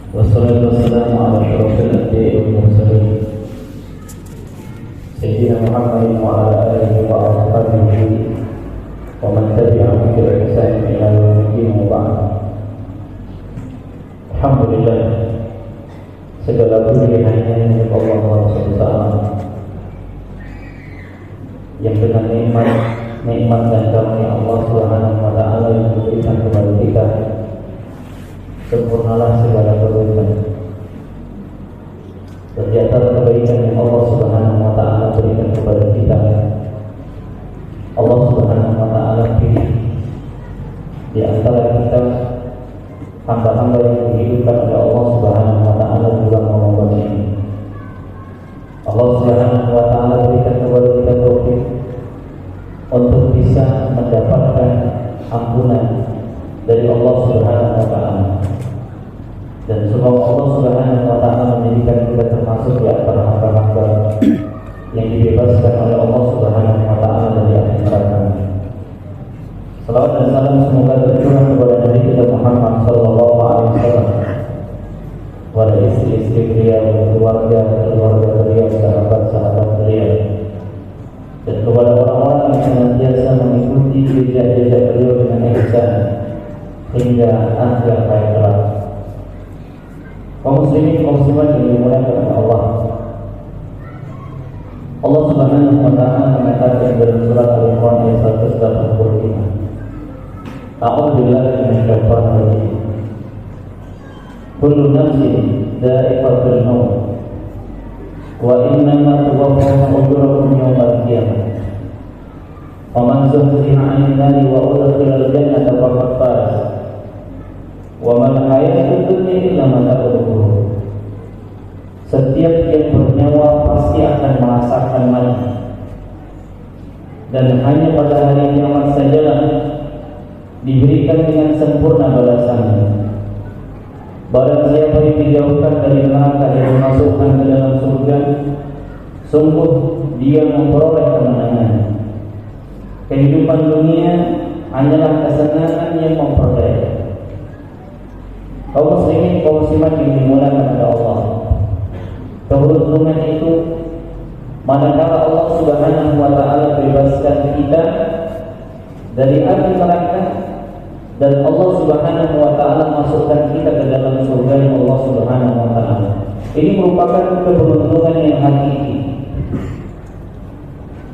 والصلاة والسلام على أشرف الأنبياء والمرسلين سيدنا محمد وعلى آله وأصحابه ومن تبعهم بإحسان إلى يوم الدين وبعد. Alhamdulillah, segala puji hanya milik Allah SWT yang dengan nikmat dan karunia Allah Subhanahu wa taala yang diberikan kepada kita, sempurnalah segala kebaikan. Ternyata kebaikan yang Allah Subhanahu wa taala berikan kepada kita, Allah Subhanahu wa taala pilih di antara kita hamba-hamba yang dihidupkan oleh Allah Subhanahu wa taala di bulan Ramadan ini. Allah Subhanahu wa taala berikan kepada kita taufik untuk bisa mendapatkan ampunan dari Allah Subhanahu wa taala. Dan semoga Allah Subhanahu wa taala menjadikan kita termasuk di antara hamba-hamba yang dibebaskan oleh Allah Subhanahu wa taala dari api neraka. Salawat dan salam semoga tercurah kepada Nabi kita Muhammad sallallahu alaihi wasallam, kepada istri-istri beliau, keluarga beliau, sahabat-sahabat beliau, dan kepada orang-orang yang senantiasa mengikuti jejak-jejak beliau dengan ihsan hingga akhir hayat kelak. Kaum muslimin, kaum muslimat yang dimuliakan oleh Allah. Allah Subhanahu wa taala mengatakan dalam surat Al-Imran ayat 185. A'udzu billahi minasyaitonir rajim. Kullu nafsin dha'iqatul maut wa innama tuwaffawna ujurakum yawmal qiyamah. Faman zuhziha 'anil nari wa udkhila al-jannata faqad faz. Wa mal hayatud dunya illa mata'ul ghurur. Setiap yang bernyawa pasti akan merasakan mati, dan hanya pada hari kiamat sajalah diberikan dengan sempurna balasannya. Barang siapa yang dijauhkan dari neraka dan dimasukkan ke dalam surga, sungguh dia memperoleh kemenangan. Kehidupan dunia hanyalah kesenangan yang memperdaya. Kaum muslimin, kaum muslimat yang dimuliakan oleh Allah, keberuntungan itu manakala Allah Subhanahu wa taala bebaskan kita dari api neraka dan Allah Subhanahu wa taala masukkan kita ke dalam surga Allah Subhanahu wa taala. Ini merupakan keberuntungan yang hakiki.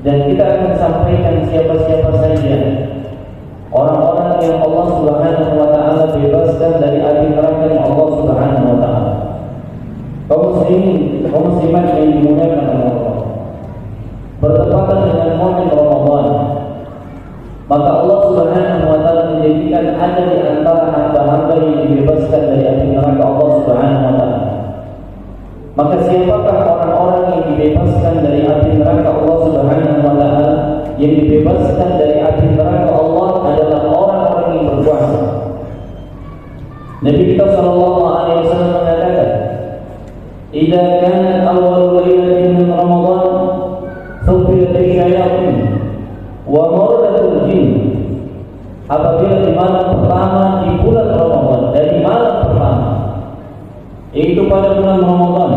Dan kita akan sampaikan siapa-siapa saja orang-orang yang Allah Subhanahu wa taala bebaskan dari api neraka Allah Subhanahu wa taala. Kaum muslimin, kaum muslimat yang dimuliakan oleh Allah, bertepatan dengan momen Ramadan, maka Allah Subhanahu wa taala menjadikan ada di antara hamba-hamba yang dibebaskan dari api neraka Allah Subhanahu wa taala. Maka siapakah orang-orang yang dibebaskan dari api neraka Allah Subhanahu wa taala? Yang dibebaskan dari api neraka Allah adalah orang-orang yang berpuasa. Nabi kita sallallahu alaihi wasallam mengatakan, "Idza kana awwal lailatin min Ramadan, sufirat asyayatin wa maradatul jin." Apabila di malam pertama di bulan Ramadan, dari malam pertama, yaitu pada bulan Ramadan,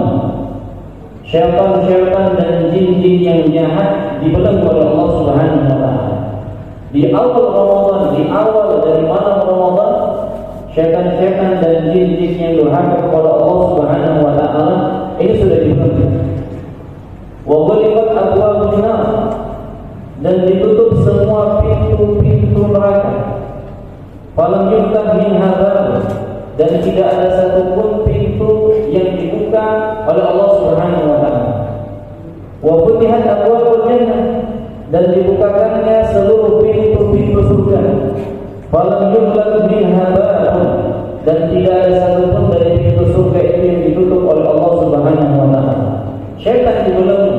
syaitan-syaitan dan jin-jin yang jahat dibelenggu oleh Allah Subhanahu wa taala. Di awal Ramadan, di awal dari malam Ramadan, syaitan-syaitan dan jin-jin yang durhaka kepada Allah Subhanahu wa taala ini sudah dibelenggu. Wa ghalaqat abwaabun nar, dan ditutup semua pintu-pintu neraka. Falam yuftah minha bab, dan tidak ada satupun pintu yang dibuka oleh Allah Subhanahu wa taala. Wa futihat abwaabul jannah, dan dibukakannya seluruh pintu-pintu surga. Falam yughlaq minha bab, dan tidak ada satupun dari pintu surga itu yang ditutup oleh Allah Subhanahu wa taala. Syaitan dibelenggu,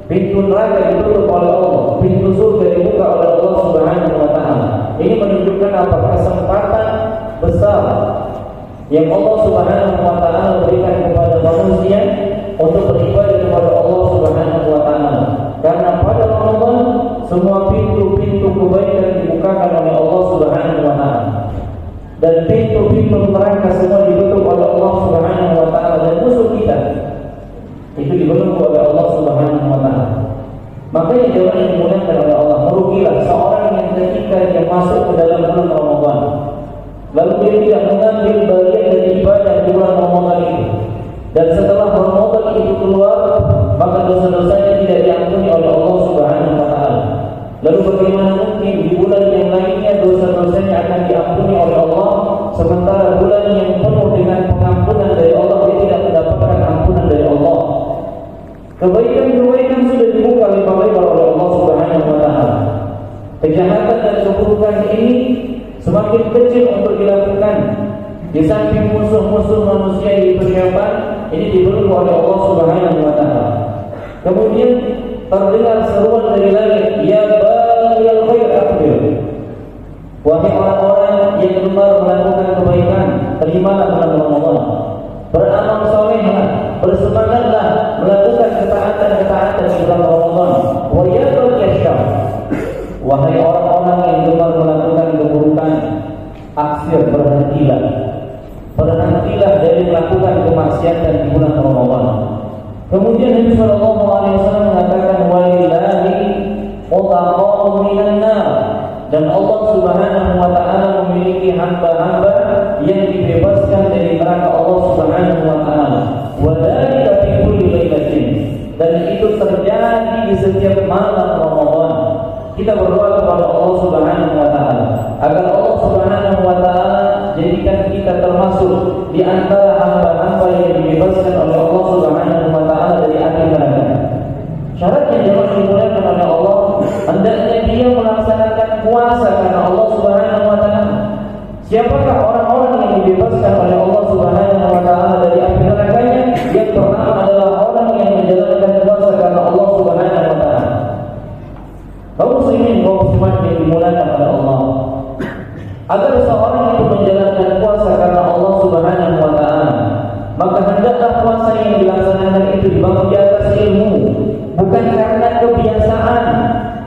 pintu neraka ditutup oleh Allah, pintu surga dibuka oleh Allah Subhanahu wa taala. Ini menunjukkan apa? Kesempatan besar yang Allah Subhanahu wa taala berikan kepada manusia untuk beribadah kepada Allah Subhanahu wa taala. Karena pada Ramadan semua pintu-pintu kebaikan dibukakan oleh Allah Subhanahu wa taala. Dan pintu-pintu neraka semua ditutup oleh Allah Subhanahu musuh-musuh manusia yaitu syaitan ini dibelenggu oleh Allah Subhanahu wa taala. Kemudian terdengar seruan dari langit, ya baghiyal khair aqbil. Wahai orang-orang yang gemar melakukan kebaikan, terimalah bulan Ramadan. Beramal salehlah, bersemangatlah melakukan ketaatan-ketaatan di bulan Ramadan. Wa yatruk syarr. Wahai orang-orang yang gemar melakukan keburukan, aksir berhentilah. Berhentilah dari melakukan kemaksiatan di bulan Ramadan. Kemudian Nabi sallallahu alaihi wasallam mengatakan walillahi utaqa'u minan nar. Dan Allah Subhanahu wa taala memiliki hamba-hamba yang dibebaskan dari neraka Allah Subhanahu wa taala. Wa dzalika fi kulli lailatin. Dan itu terjadi di setiap malam Ramadan. Kita berdoa kepada Allah Subhanahu wa taala agar Allah Subhanahu wa taala jadikan kita termasuk di antara hamba-hamba yang dibebaskan oleh Allah Subhanahu wa taala dari api neraka. Syaratnya jemaah dimuliakan oleh Allah, hendaknya dia melaksanakan puasa karena Allah Subhanahu wa taala. Siapakah orang-orang yang dibebaskan oleh Allah Subhanahu wa taala dari api nerakanya? Yang pertama adalah orang yang menjalankan puasa karena Allah Subhanahu wa taala. Kaum muslimin, kaum muslimat yang dimuliakan oleh Allah, agar seorang itu menjalankan puasa karena Allah Subhanahu wa taala, maka hendaklah puasa yang dilaksanakan itu dibangun di atas ilmu, bukan karena kebiasaan.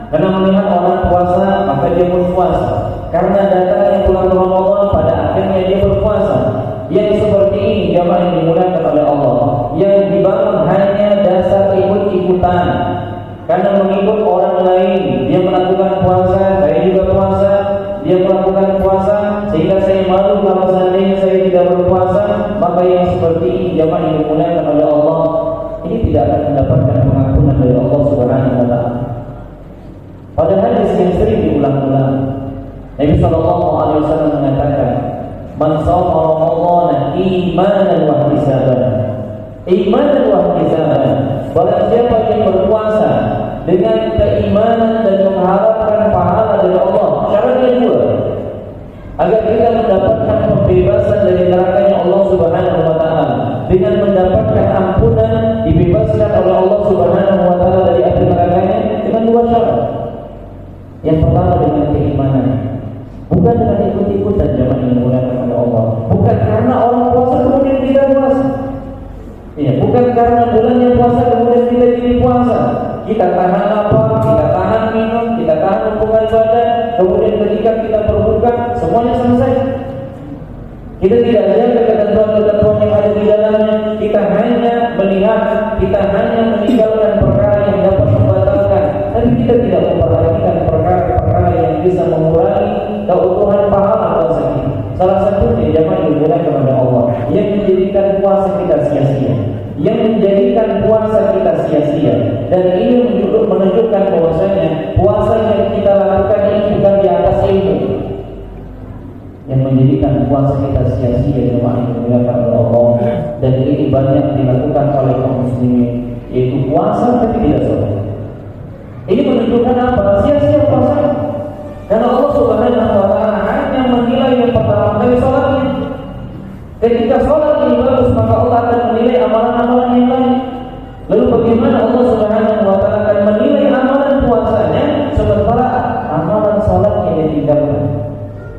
Karena melihat orang puasa maka dia berpuasa, karena datangnya bulan Ramadan pada akhirnya dia berpuasa. Yang seperti ini jamaah yang dimuliakan oleh Allah, yang dibangun hanya dasar ikut-ikutan. Karena mengikut orang lain, dia melakukan puasa, saya juga puasa. Dia melakukan puasa sehingga saya malu kalau seandainya saya tidak berpuasa. Maka yang seperti ini jamaah yang dimuliakan oleh Allah, ini tidak akan mendapatkan pengampunan dari Allah Subhanahu wa taala. Pada hadis yang sering diulang-ulang, Nabi sallallahu alaihi wasallam mengatakan, "Man shoma Ramadan imanan wa ihtisaban." Imanan wa ihtisaban. Barang siapa yang berpuasa dengan keimanan dan mengharapkan pahala dari Allah, syaratnya dua, agar kita mendapatkan pembebasan dari nerakanya Allah Subhanahu wa taala, dengan mendapatkan ampunan, dibebaskan oleh Allah Subhanahu wa taala dari api nerakanya dengan dua syarat. Yang pertama dengan keimanan, bukan dengan ikut-ikutan jamaah yang dimuliakan oleh Allah. Bukan karena orang puasa kemudian kita puasa. Ya, bukan karena bulannya puasa kemudian kita jadi puasa. Kita tahan lapar, kita tahan minum, kita tahan hubungan badan, kemudian ketika kita berbuka semuanya selesai. Kita tidak jaga ketentuan-ketentuan yang ada di dalamnya. Kita hanya melihat, kita hanya meninggalkan perkara yang dapat membatalkan, tapi kita tidak memperhatikan perkara-perkara yang bisa mengurangi keutuhan pahala puasa kita. Salah satunya jamaah yang dimuliakan oleh Allah, yang menjadikan puasa kita sia-sia, yang menjadikan puasa kita sia-sia, dan ini menunjukkan bahwasanya puasa yang kita lakukan ini bukan di atas ilmu. Yang menjadikan puasa kita sia-sia jemaah yang dimuliakan oleh Allah, dan ini banyak dilakukan oleh kaum muslimin, yaitu puasa tapi tidak sholat. Ini menunjukkan apa? Sia-sia puasa. Karena Allah Subhanahu wa taala hanya menilai yang pertama kali sholatnya. Ketika sholat ini bagus, maka Allah akan menilai amalan-amalan yang lain. Lalu bagaimana Allah Subhanahu wa taala akan menilai amalan puasanya sementara amalan sholatnya yang ditinggalkan?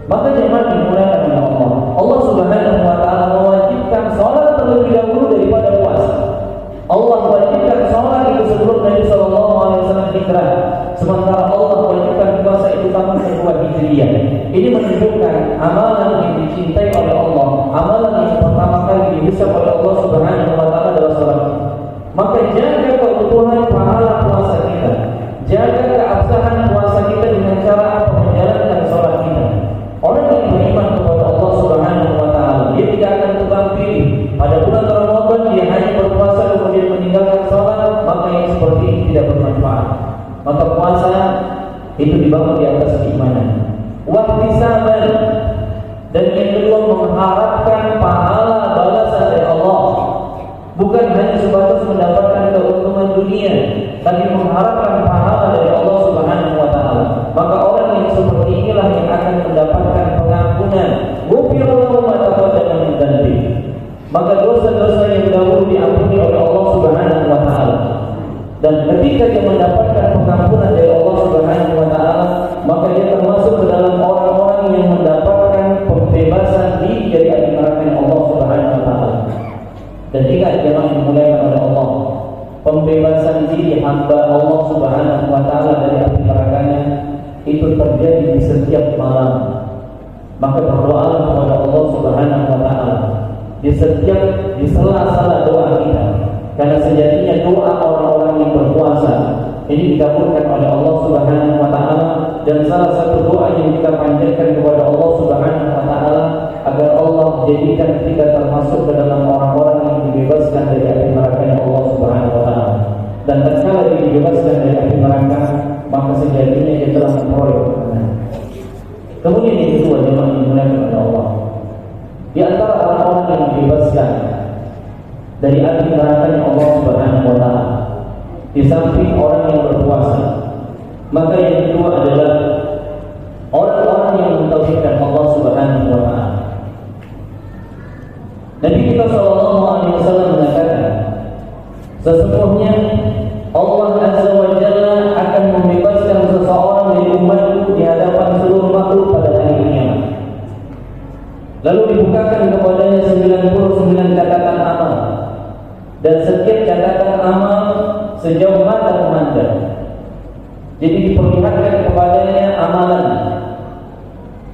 Maka jemaah dimuliakan oleh Allah, Allah Subhanahu wa taala mewajibkan sholat terlebih dahulu daripada puasa. Allah wajibkan sholat itu sebelum Nabi sallallahu alaihi wasallam hijrah, sementara Allah wajibkan puasa itu tahun kedua Hijriah. Ini menunjukkan amalan yang dicintai oleh Allah, amalan yang pertama kali dihisab oleh Allah Subhanahu wa taala adalah sholat. Maka jaga keutuhan pahala puasa kita, jaga keabsahan puasa kita dengan cara apa? Menjalankan sholat kita. Orang yang beriman kepada Allah Subhanahu wa taala, dia tidak akan tebang pilih. Pada bulan Ramadan dia hanya berpuasa kemudian meninggalkan sholat, maka yang seperti ini tidak bermanfaat. Maka puasa itu dibangun di atas keimanan. Wahtisaban, dan yang kedua mengharapkan pahala balasan dari Allah. Bukan hanya sebatas mendapatkan keuntungan dunia, tapi mengharapkan pahala dari Allah Subhanahu wa taala. Maka orang yang seperti inilah yang akan mendapatkan pengampunan. Ghufira lahu ma taqaddama min dzanbi. maka dosa-dosa yang dahulu diampuni oleh Allah Subhanahu wa taala. Dan ketika dia mendapatkan pengampunan dari Allah Subhanahu wa taala, maka dia termasuk ke dalam orang-orang yang mendapatkan pembebasan diri dari api neraka Allah Subhanahu wa taala. Dan ingat jemaah yang dimuliakan oleh Allah, pembebasan diri hamba Allah Subhanahu wa taala dari api nerakanya itu terjadi di setiap malam. Maka berdoalah kepada Allah Subhanahu wa taala di sela-sela doa kita, karena sejatinya doa orang-orang yang berpuasa ini dikabulkan oleh Allah Subhanahu wa taala. Dan salah satu doa yang kita panjatkan kepada Allah Subhanahu wa taala agar Allah jadikan kita termasuk ke dalam orang-orang yang dibebaskan dari api neraka Allah Subhanahu wa taala. Dan tatkala dia dibebaskan dari api neraka, maka sejatinya dia telah memperoleh kemenangan. Kemudian yang kedua, jemaah yang dimuliakan oleh Allah, di antara orang-orang yang dibebaskan dari api neraka Allah Subhanahu wa taala, di samping orang yang berpuasa, maka yang kedua adalah orang-orang yang mentauhidkan Allah Subhanahu wa taala. Nabi kita sallallahu alaihi wasallam mengatakan, sesungguhnya Allah Azza wa Jalla akan membebaskan seseorang dari umatku di hadapan seluruh makhluk pada hari kiamat. Lalu dibukakan kepadanya 99 catatan amal, dan setiap catatan amal sejauh mata memandang. Jadi diperlihatkan kepadanya amalan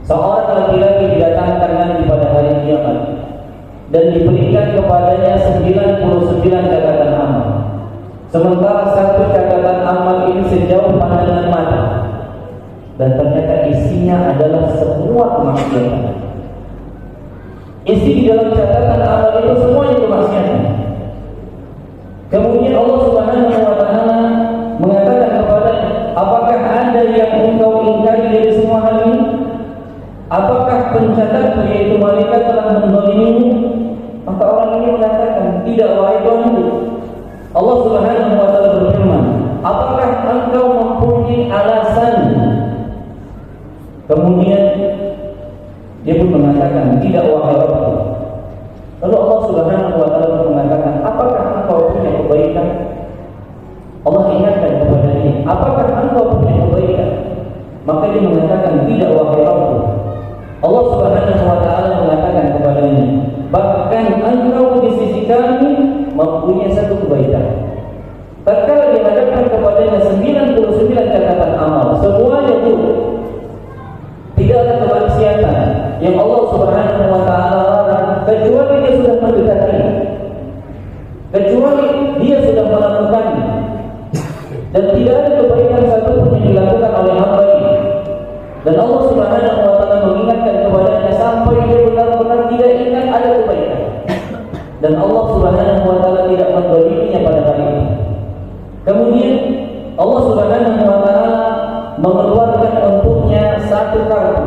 seorang laki-laki didatangkan nanti pada hari kiamat, dan diberikan kepadanya 99 catatan amal. Sementara satu catatan amal ini sejauh pandangan mata, dan ternyata isinya adalah semua kemaksiatan. Isi di dalam catatan amal itu semuanya kemaksiatan. Kemudian Allah Subhanahu wa taala mengatakan kepadanya, apakah ada yang engkau ingkari dari semua hal ini? Apakah pencatat yaitu malaikat telah menzalimimu? Maka orang ini mengatakan, tidak, wahai Tuhanku. Allah Subhanahu wa taala berfirman, apakah engkau mempunyai alasan? Kemudian dia pun mengatakan, tidak, wahai Rabbku. Lalu Allah Subhanahu wa taala mengatakan, apakah engkau punya kebaikan? Allah ingatkan kepadanya, apakah engkau punya kebaikan? Maka dia mengatakan, tidak, wahai Rabbku. Allah Subhanahu wa taala mengatakan kepadanya, bahkan engkau di sisi kami mempunyai satu kebaikan. Tatkala dihadapkan kepadanya 99 catatan amal, semuanya itu tidak ada kemaksiatan yang Allah Subhanahu wa taala larang, kecuali dia sudah mendekati, kecuali dia sudah melakukannya, dan tidak ada kebaikan satu pun yang dilakukan oleh hamba ini. Dan Allah Subhanahu wa taala mengingatkan kepadanya sampai dia benar-benar tidak ingat ada kebaikan. Dan Allah Subhanahu wa taala tidak menzaliminya pada hari ini. Kemudian Allah Subhanahu wa taala mengeluarkan untuknya satu kartu.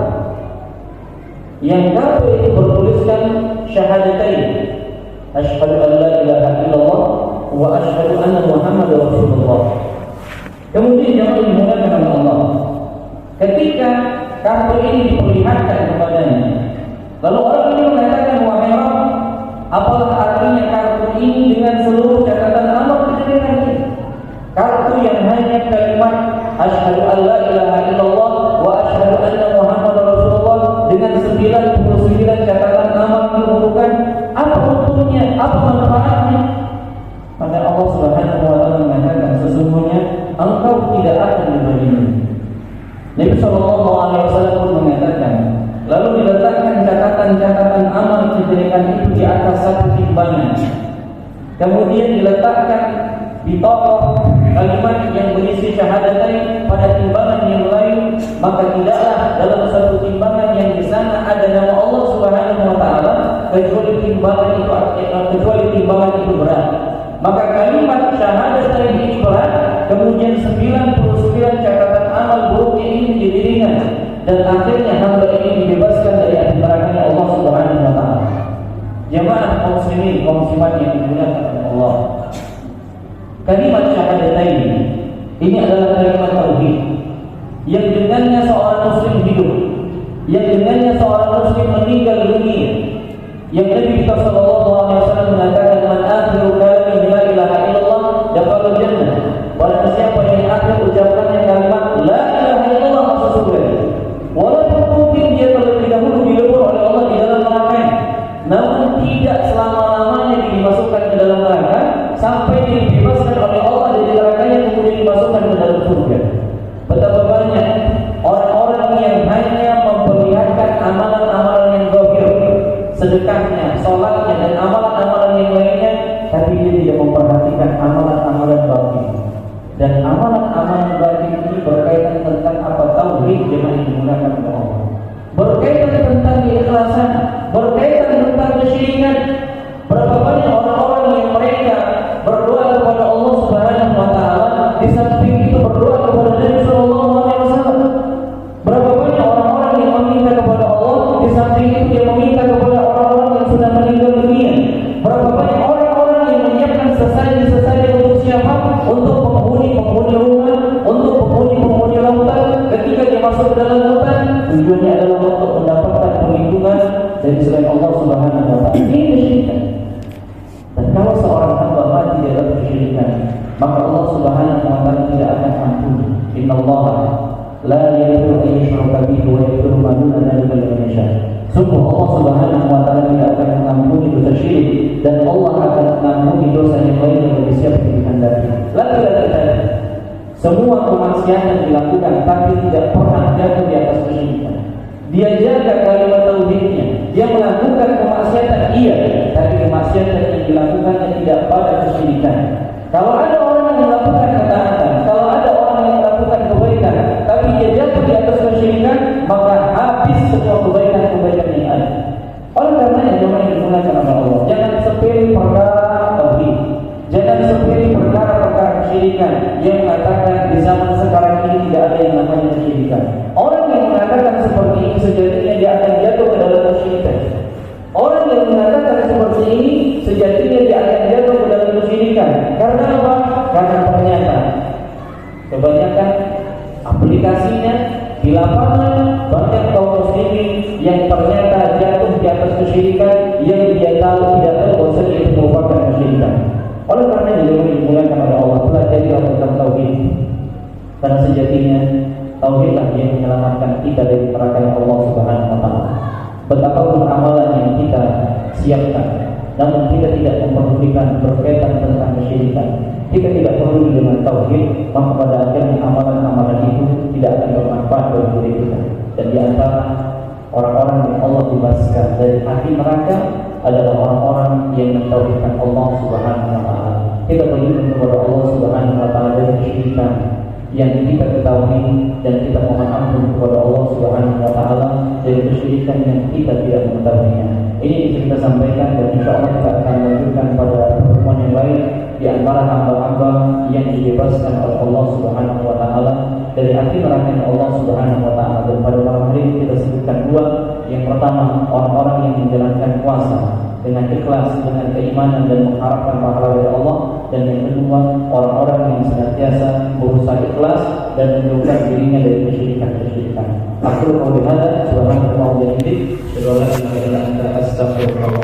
Yang kartu itu bertuliskan syahadatain, asyhadu an la ilaha illallah wa asyhadu anna Muhammadar Rasulullah. Kemudian jemaah dimuliakan oleh Allah, ketika kartu ini diperlihatkan kepadanya, lalu orang ini mengatakan, wahai Rabb, apalah artinya kartu ini dengan seluruh catatan amal kejadian ini? Kartu yang hanya kalimat asyhadu an la ilaha illallah wa asyhadu anna Muhammadar Rasulullah dengan 99 catatan amal keburukan, apa untungnya, apa manfaatnya? Maka Allah Subhanahu wa taala mengatakan, sesungguhnya engkau tidak akan diberinya. Nabi sallallahu alaihi wasallam pun mengatakan, lalu diletakkan catatan-catatan amal kejelekan itu di atas satu timbangan. Kemudian diletakkan di tokoh kalimat yang berisi syahadatain pada timbangan yang lain, maka tidaklah dalam satu timbangan yang di sana ada nama Allah Subhanahu wa taala kecuali timbangan itu berat. Maka kalimat syahadatain ini berat, kemudian 99 catatan amal buruknya ini menjadi ringan, dan akhirnya hamba ini dibebaskan dari api neraka Allah Subhanahu wa taala. Jemaah kaum muslimin, kaum muslimat yang dimuliakan oleh Allah, kalimat syahadatain ini adalah kalimat tauhid yang dengannya seorang muslim hidup, yang dengannya seorang muslim meninggal dunia, yang Nabi kita sallallahu alaihi dan amalan-amalan yang lainnya, tapi dia tidak memperhatikan amalan-amalan batin. Dan amalan-amalan batin ini berkaitan tentang apa? Tauhid yang digunakan oleh Allah, berkaitan tentang keikhlasan, berkaitan tentang kesyirikan. Berapa banyak orang-orang yang mereka berdoa kepada Allah Subhanahu wa taala, di samping itu berdoa kepada Nabi sallallahu alaihi wasallam. Berapa banyak orang-orang yang meminta kepada Allah, di samping itu dia meminta kepada orang-orang yang sudah meninggal dunia. Berapa banyak orang-orang yang menyiapkan sesajen-sesajen untuk siapa? Untuk penghuni rumah, untuk penghuni lautan. Ketika dia masuk ke dalam lautan, tujuannya adalah untuk mendapatkan perlindungan dari selain Allah Subhanahu wa taala. Ini kesyirikan. Dan kalau seorang hamba mati dalam kesyirikan, maka Allah Subhanahu wa taala tidak akan ampuni. Innallaha la yaghfiru an yushraka bihi wa yaghfiru ma duna dzalika liman yasha. Sungguh Allah Subhanahu wa taala tidak akan mengampuni dosa syirik, dan Allah akan mengampuni dosa yang lain yang bagi siapa yang dikehendaki. Lagi-lagi semua kemaksiatan dilakukan tapi tidak pernah jatuh di atas kesyirikan. Dia jaga kalimat tauhidnya, dia melakukan kemaksiatan iya, tapi kemaksiatan yang dilakukannya tidak pada kesyirikan. Kalau ada orang yang melakukan ketaatan, kalau ada orang yang melakukan kebaikan, tapi dia jatuh di atas kesyirikan, maka habis semua kebaikan-kebaikan yang ada. Oleh karenanya jemaah yang dimuliakan oleh Allah, jangan sepele perkara tauhid, jangan sepele perkara-perkara kesyirikan yang mengatakan di zaman sekarang ini tidak ada yang namanya kesyirikan. Orang yang mengatakan seperti ini sejatinya dia akan jatuh ke dalam kesyirikan. Orang yang mengatakan seperti ini sejatinya dia akan jatuh ke dalam kesyirikan. Karena apa? Karena ternyata kebanyakan aplikasinya di lapangan banyak kaum muslimin yang ternyata jatuh di atas kesyirikan yang dia tahu tidak tahu bahwa itu merupakan kesyirikan. Oleh karena itu dimulakan oleh Allah, pelajarilah tentang tauhid. Karena sejatinya tauhidlah yang menyelamatkan kita dari neraka Allah Subhanahu wa taala. Betapapun amalan yang kita siapkan, namun kita tidak memperdulikan berkaitan tentang kesyirikan, kita tidak peduli dengan tauhid, maka pada akhirnya amalan-amalan itu tidak akan bermanfaat bagi diri kita. Dan di antara orang-orang yang Allah bebaskan dari api neraka adalah orang-orang yang mentauhidkan Allah Subhanahu wa taala. Kita berlindung kepada Allah Subhanahu wa taala dari kesyirikan yang kita ketahui, dan kita mohon ampun kepada Allah Subhanahu wa taala dari kesyirikan yang kita tidak mengetahuinya. Ini bisa kita sampaikan, dan insyaallah kita akan lanjutkan pada pertemuan yang lain di antara hamba-hamba yang dibebaskan oleh Allah Subhanahu wa taala dari api neraka Allah Subhanahu wa taala. Dan pada malam hari ini kita sebutkan dua. Yang pertama, orang-orang yang menjalankan puasa dengan ikhlas, dengan keimanan dan mengharapkan pahala dari Allah. Dan yang kedua, orang-orang yang senantiasa berusaha ikhlas dan menjauhkan dirinya dari kesyirikan-kesyirikan. Aku qauli hadza subhanallahi wa bihamdihi, asyhadu an la ilaha illa anta, astaghfirullah.